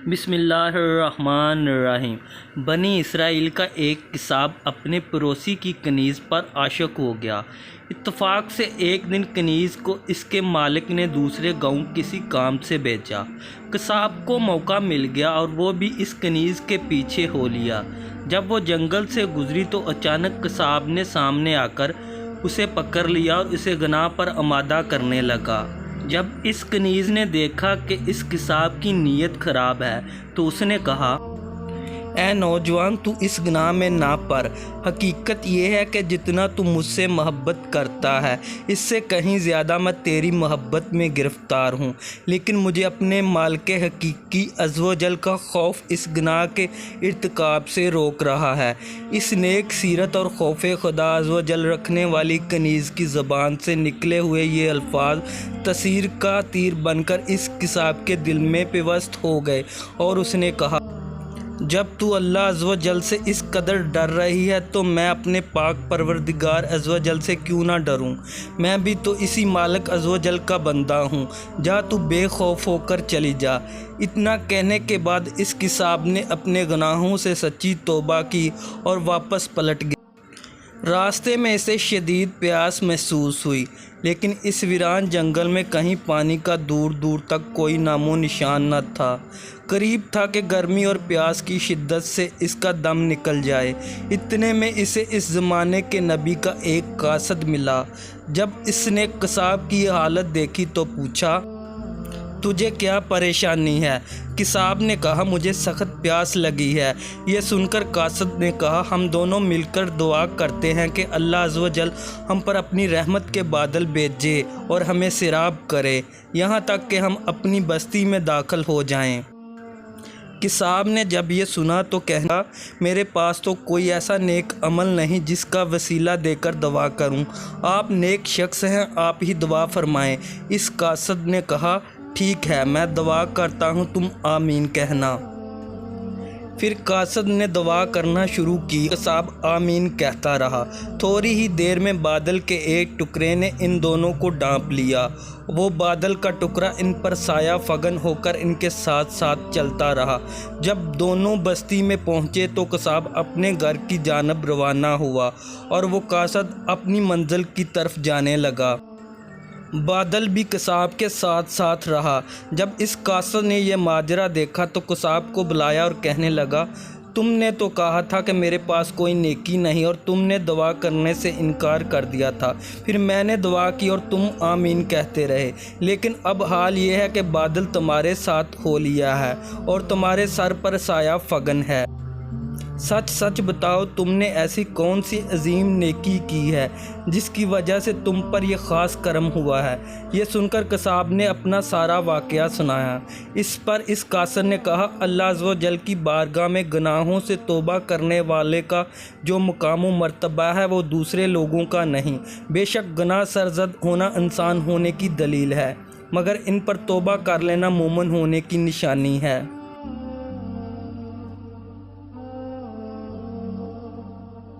بسم اللہ الرحمن الرحیم۔ بنی اسرائیل کا ایک کساب اپنے پڑوسی کی کنیز پر عاشق ہو گیا۔ اتفاق سے ایک دن کنیز کو اس کے مالک نے دوسرے گاؤں کسی کام سے بھیجا۔ کساب کو موقع مل گیا اور وہ بھی اس کنیز کے پیچھے ہو لیا۔ جب وہ جنگل سے گزری تو اچانک کساب نے سامنے آ کر اسے پکڑ لیا اور اسے گناہ پر آمادہ کرنے لگا۔ جب اس کنیز نے دیکھا کہ اس کساب کی نیت خراب ہے تو اس نے کہا، اے نوجوان، تو اس گناہ میں نہ پڑ۔ حقیقت یہ ہے کہ جتنا تو مجھ سے محبت کرتا ہے اس سے کہیں زیادہ میں تیری محبت میں گرفتار ہوں، لیکن مجھے اپنے مالک حقیقی عز و جل کا خوف اس گناہ کے ارتکاب سے روک رہا ہے۔ اس نیک سیرت اور خوف خدا عز و جل رکھنے والی کنیز کی زبان سے نکلے ہوئے یہ الفاظ تاثیر کا تیر بن کر اس کساب کے دل میں پیوست ہو گئے اور اس نے کہا، جب تو اللہ عز و جل سے اس قدر ڈر رہی ہے تو میں اپنے پاک پروردگار عز و جل سے کیوں نہ ڈروں؟ میں بھی تو اسی مالک عز و جل کا بندہ ہوں۔ جا تو بے خوف ہو کر چلی جا۔ اتنا کہنے کے بعد اس کساب نے اپنے گناہوں سے سچی توبہ کی اور واپس پلٹ گیا۔ راستے میں اسے شدید پیاس محسوس ہوئی، لیکن اس ویران جنگل میں کہیں پانی کا دور دور تک کوئی نام و نشان نہ تھا۔ قریب تھا کہ گرمی اور پیاس کی شدت سے اس کا دم نکل جائے۔ اتنے میں اسے اس زمانے کے نبی کا ایک قاصد ملا۔ جب اس نے کساب کی یہ حالت دیکھی تو پوچھا، تجھے کیا پریشانی ہے؟ کساب نے کہا، مجھے سخت پیاس لگی ہے۔ یہ سن کر قاصد نے کہا، ہم دونوں مل کر دعا کرتے ہیں کہ اللہ عز و جل ہم پر اپنی رحمت کے بادل بھیجے اور ہمیں سیراب کرے، یہاں تک کہ ہم اپنی بستی میں داخل ہو جائیں۔ کساب نے جب یہ سنا تو کہا، میرے پاس تو کوئی ایسا نیک عمل نہیں جس کا وسیلہ دے کر دعا کروں۔ آپ نیک شخص ہیں، آپ ہی دعا فرمائیں۔ اس قاصد نے کہا، ٹھیک ہے، میں دعا کرتا ہوں، تم آمین کہنا۔ پھر قاصد نے دعا کرنا شروع کی۔ کساب آمین کہتا رہا۔ تھوڑی ہی دیر میں بادل کے ایک ٹکڑے نے ان دونوں کو ڈھانپ لیا۔ وہ بادل کا ٹکڑا ان پر سایہ فگن ہو کر ان کے ساتھ ساتھ چلتا رہا۔ جب دونوں بستی میں پہنچے تو کساب اپنے گھر کی جانب روانہ ہوا اور وہ قاصد اپنی منزل کی طرف جانے لگا۔ بادل بھی کساب کے ساتھ ساتھ رہا۔ جب اس قاصد نے یہ ماجرا دیکھا تو کساب کو بلایا اور کہنے لگا، تم نے تو کہا تھا کہ میرے پاس کوئی نیکی نہیں اور تم نے دعا کرنے سے انکار کر دیا تھا، پھر میں نے دعا کی اور تم آمین کہتے رہے، لیکن اب حال یہ ہے کہ بادل تمہارے ساتھ ہو لیا ہے اور تمہارے سر پر سایہ فگن ہے۔ سچ سچ بتاؤ، تم نے ایسی کون سی عظیم نیکی کی ہے جس کی وجہ سے تم پر یہ خاص کرم ہوا ہے؟ یہ سن کر کساب نے اپنا سارا واقعہ سنایا۔ اس پر اس قاصد نے کہا، اللہ عز و جل کی بارگاہ میں گناہوں سے توبہ کرنے والے کا جو مقام و مرتبہ ہے وہ دوسرے لوگوں کا نہیں۔ بے شک گناہ سرزد ہونا انسان ہونے کی دلیل ہے، مگر ان پر توبہ کر لینا مومن ہونے کی نشانی ہے۔